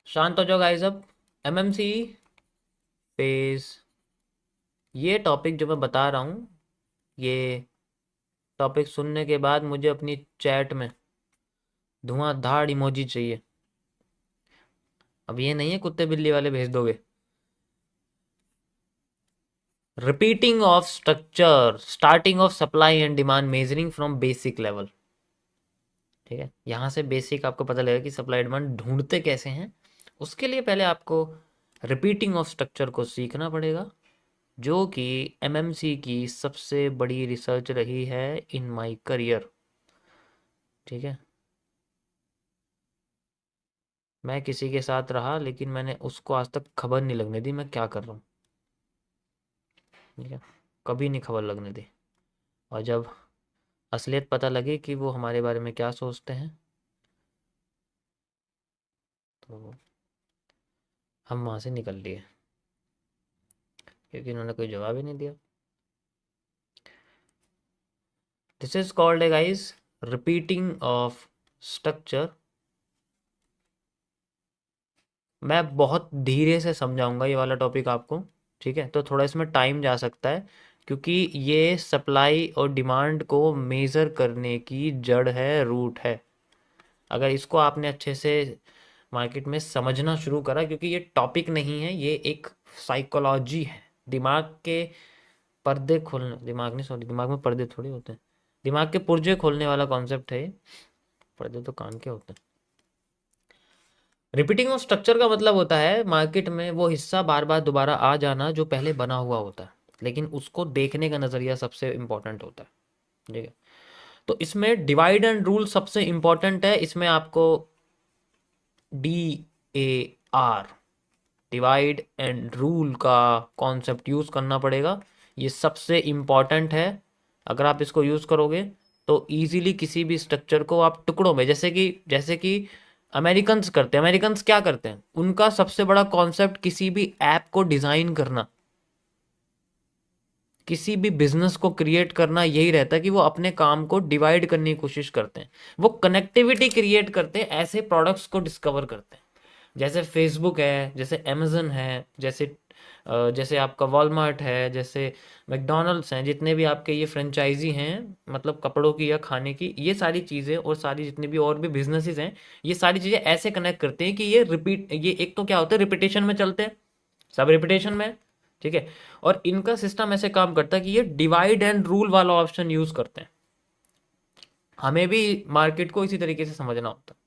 शांत हो जाओ गाइस अब। एमएमसी फेज, ये टॉपिक जो मैं बता रहा हूँ, ये टॉपिक सुनने के बाद मुझे अपनी चैट में धुआंधार इमोजी चाहिए। अब ये नहीं है कुत्ते बिल्ली वाले भेज दोगे। Repeating of structure, starting of supply and demand, measuring from basic level. ठीक है, यहाँ से बेसिक आपको पता लगेगा कि सप्लाई डिमांड ढूंढते कैसे हैं। उसके लिए पहले आपको रिपीटिंग ऑफ स्ट्रक्चर को सीखना पड़ेगा, जो कि एमएमसी की सबसे बड़ी रिसर्च रही है इन माय करियर। ठीक है, मैं किसी के साथ रहा लेकिन मैंने उसको आज तक खबर नहीं लगने दी मैं क्या कर रहा हूँ। ठीक है, कभी नहीं खबर लगने दी। और जब असलियत पता लगी कि वो हमारे बारे में क्या सोचते हैं, तो हम वहाँ से निकल लिए, क्योंकि उन्होंने कोई जवाब ही नहीं दिया। This is called a guys repeating of structure. मैं बहुत धीरे से समझाऊंगा ये वाला टॉपिक आपको। ठीक है, तो थोड़ा इसमें टाइम जा सकता है, क्योंकि ये सप्लाई और डिमांड को मेज़र करने की जड़ है, रूट है। अगर इसको आपने अच्छे से मार्केट में समझना शुरू करा, क्योंकि ये टॉपिक नहीं है, ये एक साइकोलॉजी है। दिमाग के पर्दे खोलने, दिमाग नहीं सॉरी, दिमाग में पर्दे थोड़ी होते हैं, दिमाग के पुर्जे खोलने वाला कॉन्सेप्ट है ये। पर्दे तो कान के होते हैं। रिपीटिंग ऑफ स्ट्रक्चर का मतलब होता है मार्केट में वो हिस्सा बार बार दोबारा आ जाना जो पहले बना हुआ होता है, लेकिन उसको देखने का नज़रिया सबसे इम्पोर्टेंट होता है। ठीक है, तो इसमें डिवाइड एंड रूल सबसे इम्पोर्टेंट है। इसमें आपको DAR, डिवाइड एंड रूल का कॉन्सेप्ट यूज़ करना पड़ेगा। ये सबसे इम्पॉर्टेंट है। अगर आप इसको यूज़ करोगे तो इजीली किसी भी स्ट्रक्चर को आप टुकड़ों में, जैसे कि अमेरिकन्स करते हैं। अमेरिकन्स क्या करते हैं, उनका सबसे बड़ा कॉन्सेप्ट किसी भी ऐप को डिज़ाइन करना, किसी भी बिजनेस को क्रिएट करना, यही रहता है कि वो अपने काम को डिवाइड करने की कोशिश करते हैं। वो कनेक्टिविटी क्रिएट करते हैं, ऐसे प्रोडक्ट्स को डिस्कवर करते हैं। जैसे फेसबुक है, जैसे अमेजन है, जैसे आपका वॉलमार्ट है, जैसे मैकडोनल्ड्स हैं, जितने भी आपके ये फ्रेंचाइजी हैं, मतलब कपड़ों की या खाने की, ये सारी चीज़ें और सारी जितने भी और भी बिजनेसेस हैं, ये सारी चीज़ें ऐसे कनेक्ट करते हैं कि ये एक तो क्या होता है, रिपीटेशन में चलते हैं, सब रिपीटेशन में। ठीक है, और इनका सिस्टम ऐसे काम करता है कि ये डिवाइड एंड रूल वाला ऑप्शन यूज करते हैं। हमें भी मार्केट को इसी तरीके से समझना होता है।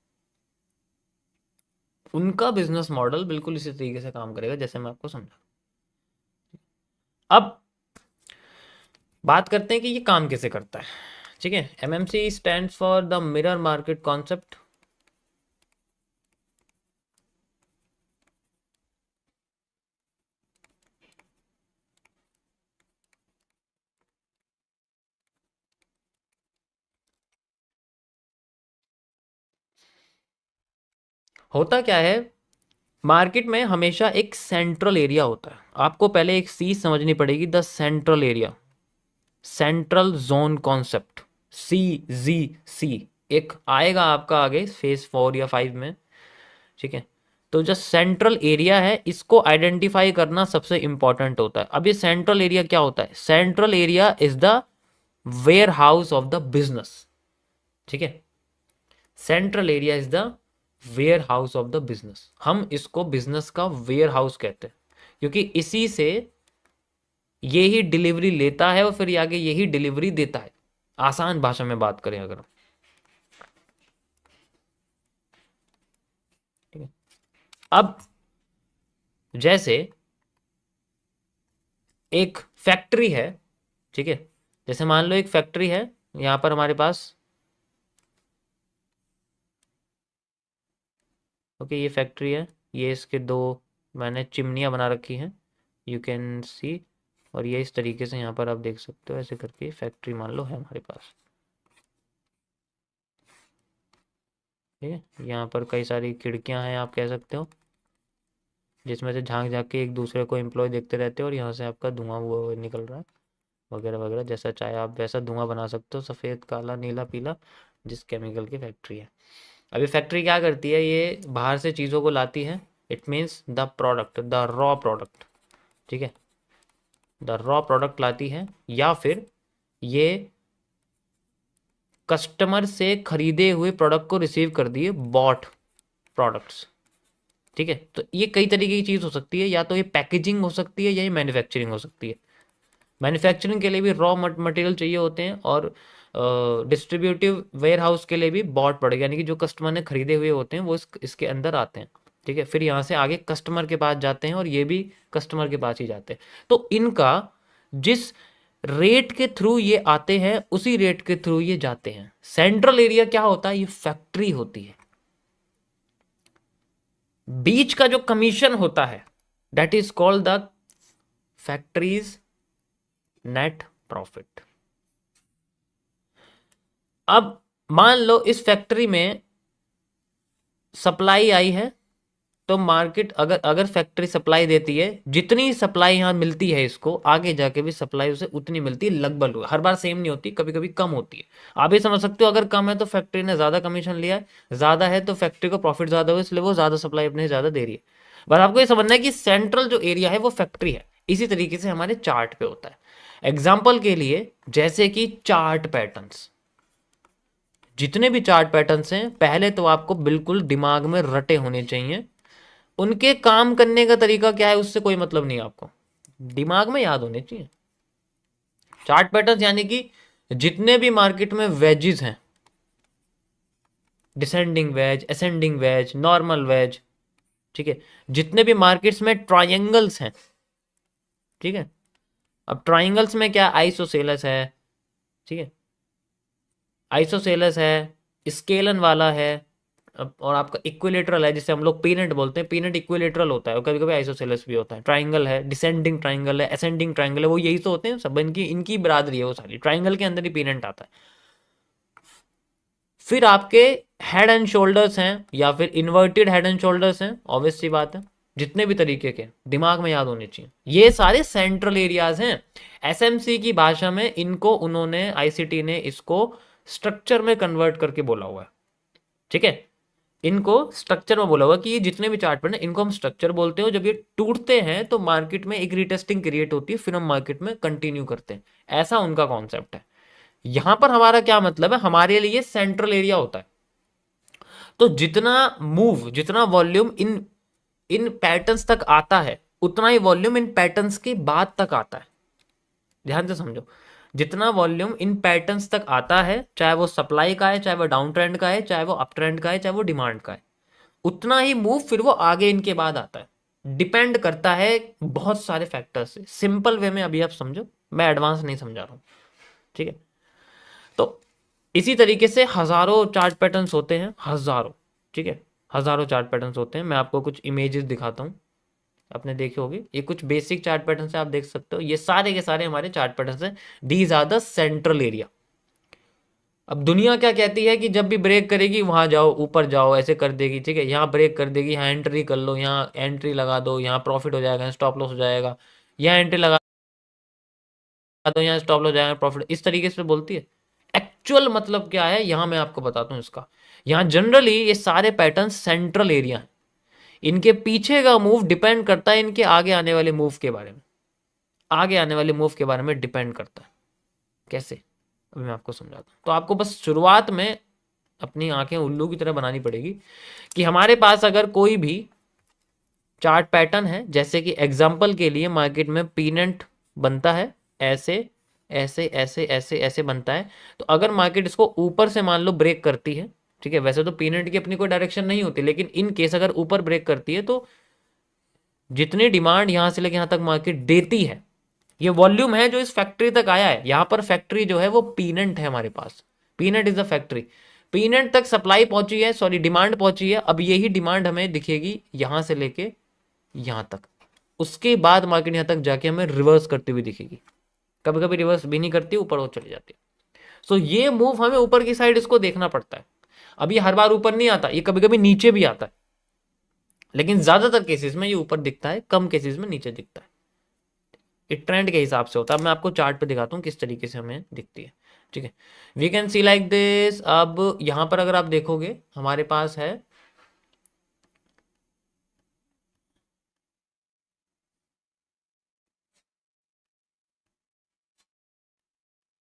उनका बिजनेस मॉडल बिल्कुल इसी तरीके से काम करेगा जैसे मैं आपको समझा। अब बात करते हैं कि ये काम कैसे करता है। ठीक है, MMC stand for the mirror market concept. होता क्या है, मार्केट में हमेशा एक सेंट्रल एरिया होता है। आपको पहले एक चीज समझनी पड़ेगी, the central area, central zone concept, CZC, एक आएगा आपका आगे फेज 4 या 5 में। ठीक है, तो जो सेंट्रल एरिया है इसको आइडेंटिफाई करना सबसे इंपॉर्टेंट होता है। अब ये सेंट्रल एरिया क्या होता है, central area is the warehouse of the business. ठीक है, central area is the warehouse of the business. हम इसको बिजनेस का वेयर हाउस कहते हैं, क्योंकि इसी से ये ही डिलीवरी लेता है और फिर आगे यही डिलीवरी देता है। आसान भाषा में बात करें अगर, ठीक है। अब जैसे एक फैक्ट्री है, ठीक है, जैसे मान लो एक फैक्ट्री है यहां पर हमारे पास। ओके, ये फैक्ट्री है, ये इसके दो मैंने चिमनियां बना रखी हैं, यू कैन सी। और ये इस तरीके से यहाँ पर आप देख सकते हो, ऐसे करके फैक्ट्री मान लो है हमारे पास। ठीक है, यहाँ पर कई सारी खिड़कियां हैं आप कह सकते हो, जिसमें से झांक झांक के एक दूसरे को एम्प्लॉय देखते रहते हो, और यहाँ से आपका धुआं हुआ निकल रहा है वगैरह वगैरह। जैसा चाहे आप वैसा धुआं बना सकते हो, सफ़ेद काला नीला पीला, जिस केमिकल की फैक्ट्री है। अभी फैक्ट्री क्या करती है, ये बाहर से चीज़ों को लाती है, it means the product, the raw product, ठीक है, द रॉ प्रोडक्ट लाती है, या फिर ये कस्टमर से खरीदे हुए प्रोडक्ट को रिसीव कर दिए, बॉट प्रोडक्ट्स, ठीक है। तो ये कई तरीके की चीज़ हो सकती है, या तो ये पैकेजिंग हो सकती है या ये मैन्युफैक्चरिंग हो सकती है। मैन्युफैक्चरिंग के लिए भी रॉ मटेरियल चाहिए होते हैं, और डिस्ट्रीब्यूटिव वेयर हाउस के लिए भी बॉट प्रोडक्ट, यानी कि जो कस्टमर ने खरीदे हुए होते हैं वो इसके अंदर आते हैं, ठीक है। फिर यहाँ से आगे कस्टमर के पास जाते हैं, और ये भी कस्टमर के पास ही जाते हैं। तो इनका जिस रेट के थ्रू ये आते हैं उसी रेट के थ्रू ये जाते हैं। सेंट्रल एरिया क्या होता है, ये फैक्ट्री होती है। बीच का जो कमीशन होता है that is called the factories net profit. अब मान लो इस फैक्ट्री में सप्लाई आई है, तो मार्केट अगर अगर फैक्ट्री सप्लाई देती है, जितनी सप्लाई यहां मिलती है इसको, आगे जाके भी सप्लाई उसे उतनी मिलती है, लगभग हर बार सेम नहीं होती, कभी कभी कम होती है। आप ये समझ सकते हो, अगर कम है तो फैक्ट्री ने ज्यादा कमीशन लिया है, ज्यादा है तो फैक्ट्री को प्रॉफिट ज्यादा हुआ, इसलिए वो ज्यादा सप्लाई अपने ज्यादा दे रही है। बस आपको ये समझना है कि सेंट्रल जो एरिया है वो फैक्ट्री है। इसी तरीके से हमारे चार्ट पे होता है। एग्जाम्पल के लिए जैसे कि चार्ट पैटर्न्स, जितने भी चार्ट पैटर्न्स हैं पहले तो आपको बिल्कुल दिमाग में रटे होने चाहिए। उनके काम करने का तरीका क्या है उससे कोई मतलब नहीं, आपको दिमाग में याद होने चाहिए। चार्ट पैटर्न यानी कि जितने भी मार्केट में वेजेस हैं, descending wedge, ascending wedge, normal wedge, ठीक है, जितने भी मार्केट्स में ट्रायंगल्स हैं, ठीक है। अब ट्रायंगल्स में क्या, आइसोसेलस है, ठीक है, आइसोसेलस है, स्केलन वाला है, और आपका इक्विलेटरल है, जिसे हम लोग पीनट बोलते हैं। पीनट इक्विलेटरल होता है और कभी कभी आइसोसेलस भी होता है। ट्राइंगल है, डिसेंडिंग ट्राइंगल है, असेंडिंग ट्राइंगल है, वो यही तो होते हैं सब, इनकी इनकी बरादरी है वो सारी। ट्राइंगल के अंदर ही पीनट आता है। फिर आपके हेड एंड शोल्डर्स हैं, या फिर इन्वर्टेड हेड एंड शोल्डर्स हैं, ऑब्वियस सी बात है। जितने भी तरीके के दिमाग में याद होने चाहिए, ये सारे सेंट्रल एरियाज हैं। एसएमसी की भाषा में इनको उन्होंने, आईसीटी ने इसको स्ट्रक्चर में कन्वर्ट करके बोला हुआ है, ठीक है। इनको स्ट्रक्चर में बोला हुआ कि ये जितने भी चार्ट पैटर्न, इनको हम स्ट्रक्चर बोलते हैं। जब ये टूटते हैं तो मार्केट में एक रीटेस्टिंग क्रिएट होती है, फिर हम मार्केट में कंटिन्यू करते हैं। ऐसा उनका कॉन्सेप्ट है। यहां पर हमारा क्या मतलब है, हमारे लिए सेंट्रल एरिया होता है। तो जितना मूव, जितना वॉल्यूम इन इन पैटर्न्स तक आता है, उतना ही वॉल्यूम इन पैटर्न्स के बाद तक आता है। ध्यान से समझो, जितना वॉल्यूम इन पैटर्न्स तक आता है, चाहे वो सप्लाई का है, चाहे वो डाउन ट्रेंड का है, चाहे वो अप ट्रेंड का है, चाहे वो डिमांड का है, उतना ही मूव फिर वो आगे इनके बाद आता है। डिपेंड करता है बहुत सारे फैक्टर से। सिंपल वे में अभी आप समझो, मैं एडवांस नहीं समझा रहा हूं, ठीक है। तो इसी तरीके से हजारों चार्ट पैटर्न्स होते हैं, हजारों, ठीक है, हजारों चार्ट पैटर्न्स होते हैं। मैं आपको कुछ इमेजेस दिखाता हूं, आपने देखे होंगे। ये कुछ बेसिक चार्ट पैटर्न से आप देख सकते हो, ये सारे के सारे हमारे चार्ट पैटर्न हैं। These are the central area. अब दुनिया क्या कहती है कि जब भी ब्रेक करेगी वहां जाओ, ऊपर जाओ, ऐसे कर देगी, ठीक है। यहाँ ब्रेक कर देगी, यहाँ एंट्री कर लो, यहाँ एंट्री लगा दो, यहाँ प्रॉफिट हो जाएगा, स्टॉप लॉस हो जाएगा, यहाँ एंट्री लगा दो, यहाँ स्टॉप लॉस हो जाएगा, प्रॉफिट, इस तरीके से बोलती है। एक्चुअल मतलब क्या है यहाँ मैं आपको बताता हूँ इसका। यहाँ जनरली ये सारे पैटर्न सेंट्रल एरिया हैं। इनके पीछे का मूव डिपेंड करता है इनके आगे आने वाले मूव के बारे में, आगे आने वाले मूव के बारे में डिपेंड करता है। कैसे, अभी मैं आपको समझाता हूँ। तो आपको बस शुरुआत में अपनी आंखें उल्लू की तरह बनानी पड़ेगी कि हमारे पास अगर कोई भी चार्ट पैटर्न है, जैसे कि एग्जांपल के लिए मार्केट में पीनट बनता है, ऐसे ऐसे ऐसे ऐसे ऐसे बनता है। तो अगर मार्केट इसको ऊपर से मान लो ब्रेक करती है, ठीक है, वैसे तो पीनट की अपनी कोई डायरेक्शन नहीं होती, लेकिन इन केस अगर ऊपर ब्रेक करती है तो जितनी डिमांड यहां से लेकर यहां तक मार्केट देती है, ये वॉल्यूम है जो इस फैक्ट्री तक आया है। यहां पर फैक्ट्री जो है वो पीनट है हमारे पास, peanut is the factory. Peanut तक सप्लाई पहुंची है, सॉरी डिमांड पहुंची है। अब यही डिमांड हमें दिखेगी यहां से लेके यहां तक, उसके बाद मार्केट यहां तक जाके हमें रिवर्स करती हुई दिखेगी। कभी कभी रिवर्स भी नहीं करती, ऊपर वो चली जाती है। सो ये मूव हमें ऊपर की साइड इसको देखना पड़ता है। अब ये हर बार ऊपर नहीं आता, ये कभी कभी नीचे भी आता है, लेकिन ज्यादातर केसेस में ये ऊपर दिखता है, कम केसेस में नीचे दिखता है। ये ट्रेंड के हिसाब से होता है। मैं आपको चार्ट पे दिखाता हूँ किस तरीके से हमें दिखती है, ठीक है। We can see like this. अब यहां पर अगर आप देखोगे हमारे पास है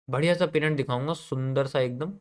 बढ़िया सा पेरेंट दिखाऊंगा, सुंदर सा एकदम।